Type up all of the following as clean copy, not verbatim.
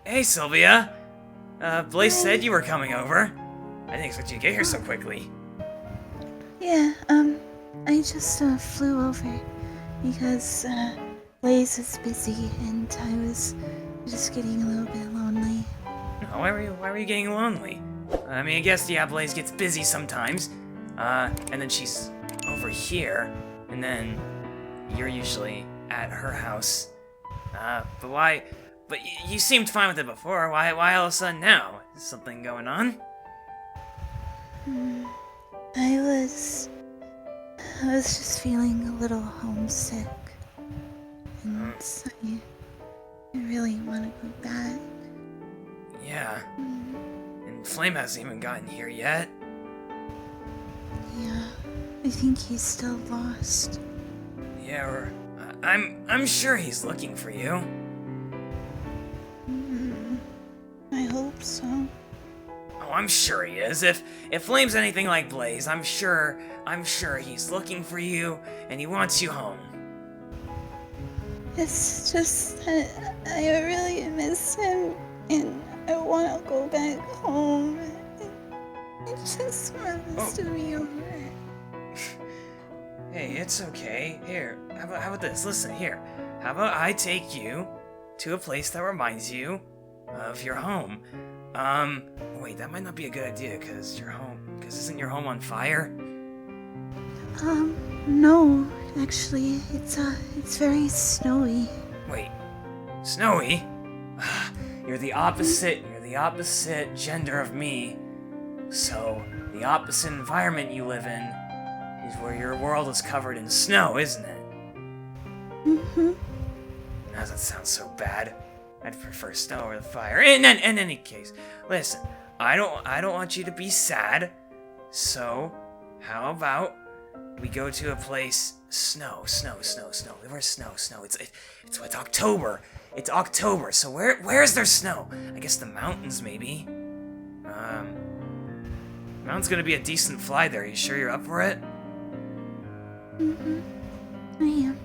Hey, Silvia. Blaze Hi. said you were coming over. I didn't expect you to get here so quickly. Yeah, I just flew over because Blaze was busy and I was just getting a little bit lonely. Oh, why were you getting lonely? I mean, I guess, yeah, Blaze gets busy sometimes. And then she's over here, and then you're usually at her house. But why? But you seemed fine with it before. Why all of a sudden now? Is something going on? Hmm, I was just feeling a little homesick, and I really want to go back. Yeah. And Flame hasn't even gotten here yet. Yeah, I think he's still lost. Yeah, I'm sure he's looking for you. I hope so. Oh, I'm sure he is. If Flame's anything like Blaze, I'm sure he's looking for you and he wants you home. It's just that I really miss him and I want to go back home. I just want to be over. Hey, it's okay. Here, how about this? Listen, here. How about I take you to a place that reminds you of your home? Wait, that might not be a good idea, because isn't your home on fire? No, actually, it's very snowy. Wait, snowy? You're the opposite gender of me. So, the opposite environment you live in is where your world is covered in snow, isn't it? Mm-hmm. Now that sounds so bad. I'd prefer snow over the fire. In any case, listen, I don't want you to be sad. So, how about we go to a place snow. Where's snow? It's October. It's October. So where's there snow? I guess the mountains maybe. Mountain's gonna be a decent fly there. You sure you're up for it? Mm-hmm. I am.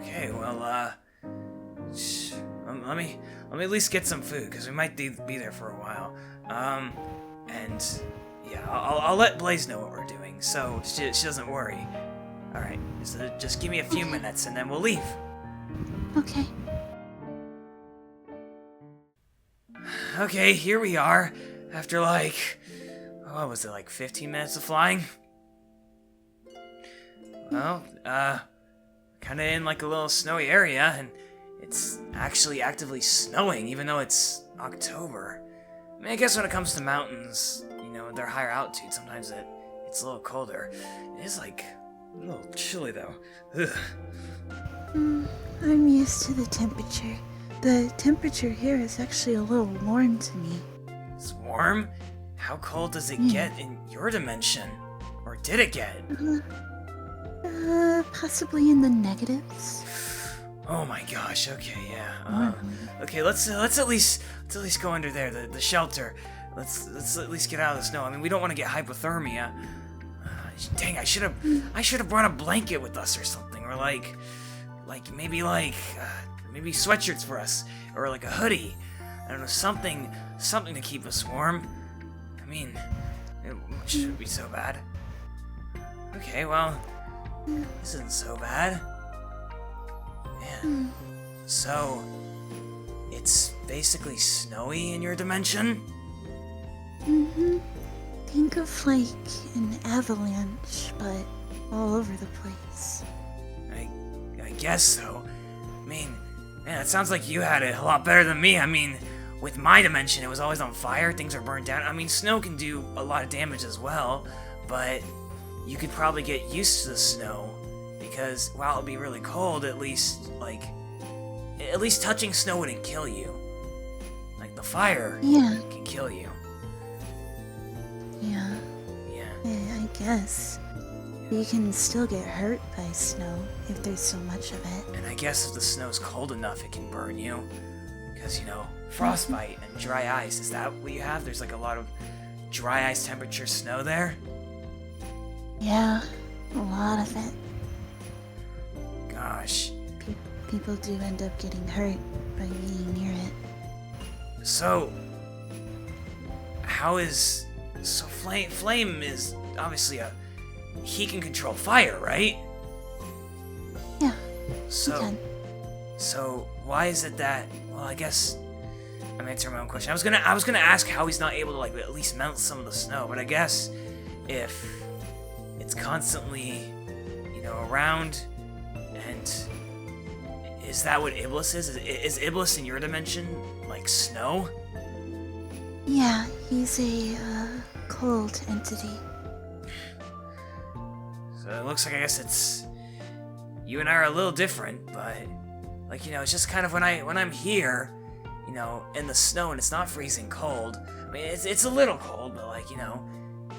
Okay, well, let me at least get some food, because we might be there for a while. And yeah, I'll let Blaze know what we're doing, so she doesn't worry. All right, so just give me a few minutes, and then we'll leave. Okay. Okay, here we are. After what was it, 15 minutes of flying? Well, kind of in a little snowy area, and it's actually actively snowing, even though it's October. I mean, I guess when it comes to mountains, they're higher altitude, sometimes it's a little colder. It is, a little chilly, though. Ugh. I'm used to the temperature. The temperature here is actually a little warm to me. It's warm? How cold does it get in your dimension? Or did it get? Possibly in the negatives. Oh my gosh, okay, yeah. Okay, let's at least go under there, the shelter. Let's at least get out of the snow. I mean, we don't want to get hypothermia. Dang, I should have brought a blanket with us or something, or maybe sweatshirts for us, or a hoodie. I don't know, something to keep us warm. I mean, it shouldn't be so bad. Okay, well, this isn't so bad. Man, so it's basically snowy in your dimension? Mm-hmm. Think of an avalanche, but all over the place. I guess so. I mean, man, it sounds like you had it a lot better than me. I mean, with my dimension, it was always on fire, things are burned down. I mean, snow can do a lot of damage as well, but you could probably get used to the snow, because while it'd be really cold, at least touching snow wouldn't kill you. The fire can kill you. Yeah. Yeah. I guess. You can still get hurt by snow if there's so much of it. And I guess if the snow's cold enough, it can burn you. Because, frostbite and dry ice, is that what you have? There's a lot of dry ice temperature snow there? Yeah, a lot of it. Gosh. People do end up getting hurt by being near it. So, how is... So Flame is obviously he can control fire, right? Yeah, So, he can. so why is it that? Well, I guess I'm answering my own question. I was gonna ask how he's not able to like at least melt some of the snow, but I guess if it's constantly, around, and is that what Iblis is? Is Iblis in your dimension like snow? Yeah, he's a cold entity. So it looks like I guess it's you and I are a little different, but like it's just kind of when I'm here, in the snow and it's not freezing cold. I mean it's a little cold, but like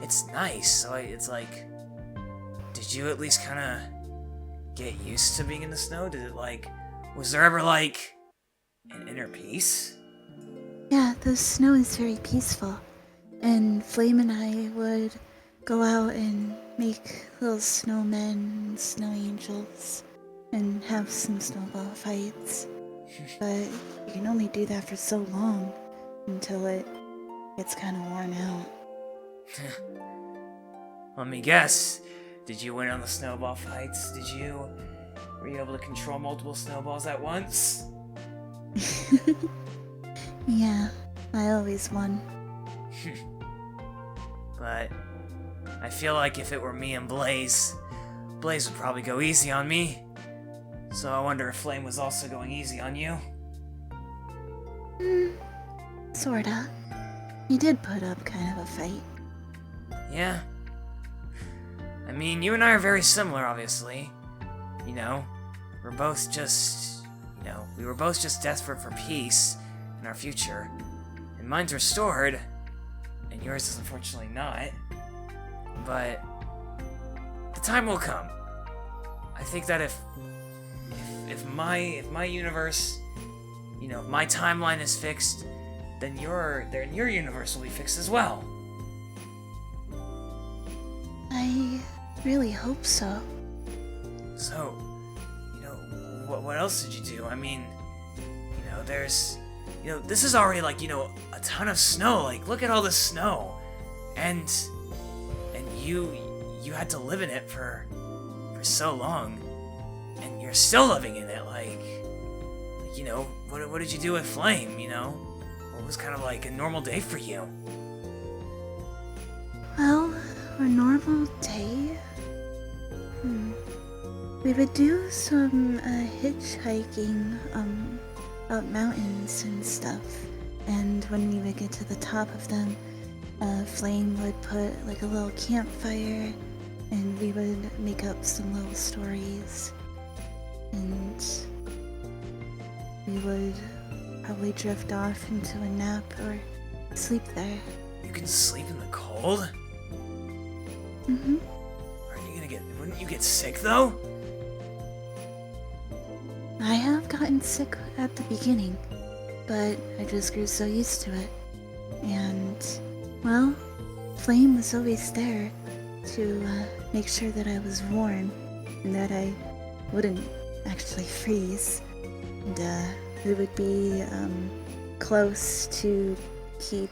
it's nice. So it's like, did you at least kind of get used to being in the snow? Was there ever like an inner peace? Yeah, the snow is very peaceful, and Flame and I would go out and make little snowmen and snow angels and have some snowball fights. But you can only do that for so long until it gets kind of worn out. Let me guess. Did you win on the snowball fights? Were you able to control multiple snowballs at once? Yeah, I always won. But I feel like if it were me and Blaze would probably go easy on me. So I wonder if Flame was also going easy on you. Sorta. He did put up kind of a fight. Yeah. I mean, you and I are very similar, obviously. We're both just, we were both just desperate for peace in our future. And mine's restored, and yours is unfortunately not. But the time will come. I think that if my universe, if my timeline is fixed, then your universe will be fixed as well. I really hope so. So, what else did you do? I mean, there's, this is already like, a ton of snow. Like, look at all this snow, and you had to live in it for so long, and you're still living in it. Like what did you do with Flame? What was kind of like a normal day for you? Well, a normal day? We would do some hitchhiking up mountains and stuff. And when we would get to the top of them, Flame would put like a little campfire, and we would make up some little stories. And we would probably drift off into a nap or sleep there. You can sleep in the cold? Mm-hmm. Wouldn't you get sick though? I have gotten sick at the beginning, but I just grew so used to it. And, well, Flame was always there to make sure that I was warm and that I wouldn't actually freeze. And we would be close to keep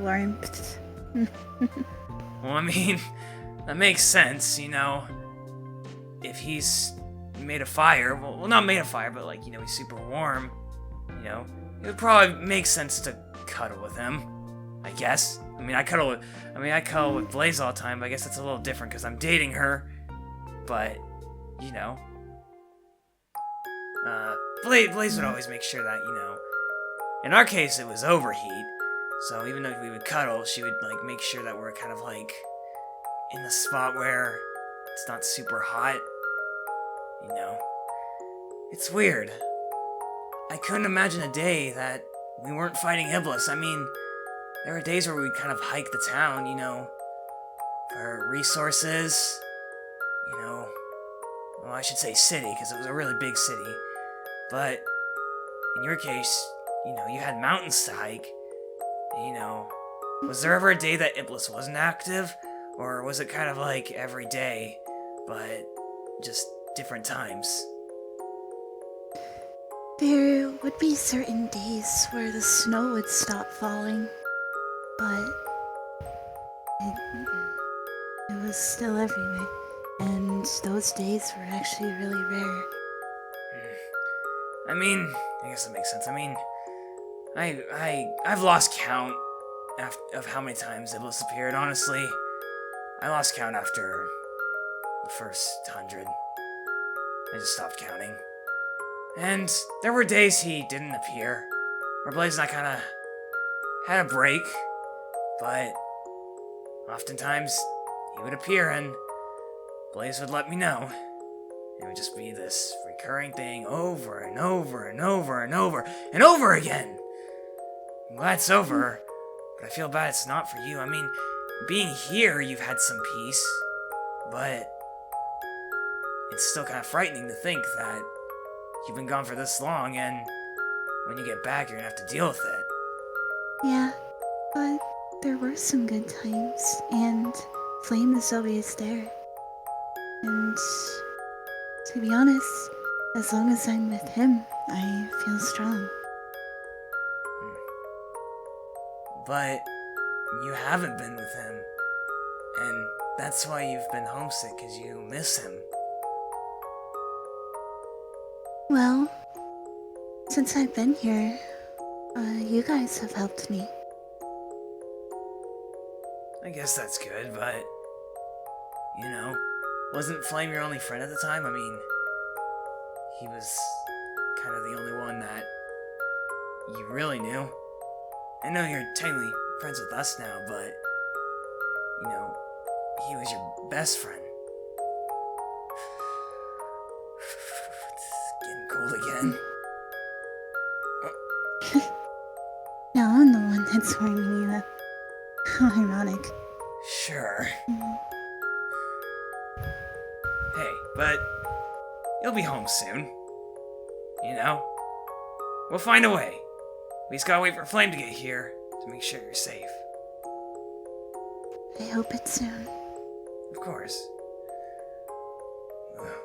warmth. Well, I mean, that makes sense, if he's made of fire, well, not made of fire, but like, he's super warm, it would probably make sense to cuddle with him, I guess. I cuddle with Blaze all the time, but I guess it's a little different because I'm dating her, but, Blaze would always make sure that, in our case, it was overheat, so even though we would cuddle, she would, like, make sure that we're kind of, like, in the spot where it's not super hot. It's weird. I couldn't imagine a day that we weren't fighting Iblis. I mean, there were days where we kind of hiked the town, for resources, well, I should say city, because it was a really big city. But in your case, you had mountains to hike. Was there ever a day that Iblis wasn't active? Or was it kind of like every day, but just different times? There would be certain days where the snow would stop falling, but it, it was still everywhere, and those days were actually really rare. I mean, I guess that makes sense. I mean, I've lost count of how many times it disappeared, honestly. I lost count after the first 100. I just stopped counting. And there were days he didn't appear, where Blaze and I kinda had a break, but oftentimes he would appear and Blaze would let me know. It would just be this recurring thing over and over and over and over and over again. I'm glad it's over, but I feel bad it's not for you. I mean, being here, you've had some peace, but it's still kind of frightening to think that you've been gone for this long, and when you get back, you're gonna have to deal with it. Yeah, but there were some good times, and Flame is always there. And to be honest, as long as I'm with him, I feel strong. But you haven't been with him, and that's why you've been homesick, because you miss him. Well, since I've been here, you guys have helped me. I guess that's good, but, you know, wasn't Flame your only friend at the time? I mean, he was kind of the only one that you really knew. I know you're technically friends with us now, but, you know, he was your best friend. It's getting cold again. Now I'm the one that's warming you up. How ironic. Sure. Hey, but you'll be home soon. You know? We'll find a way. We just gotta wait for Flame to get here to make sure you're safe. I hope it's soon. Of course.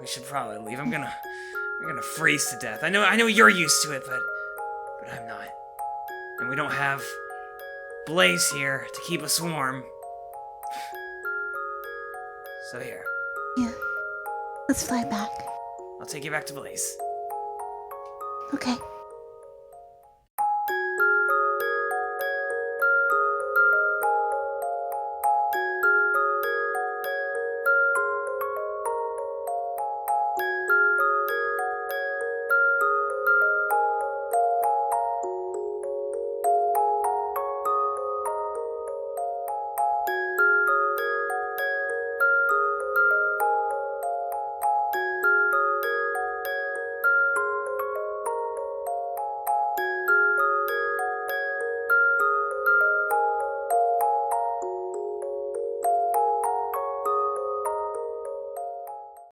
We should probably leave. We're gonna freeze to death. I know you're used to it, but I'm not. And we don't have Blaze here to keep us warm. So here, Yeah. Let's fly back. I'll take you back to Blaze. Okay.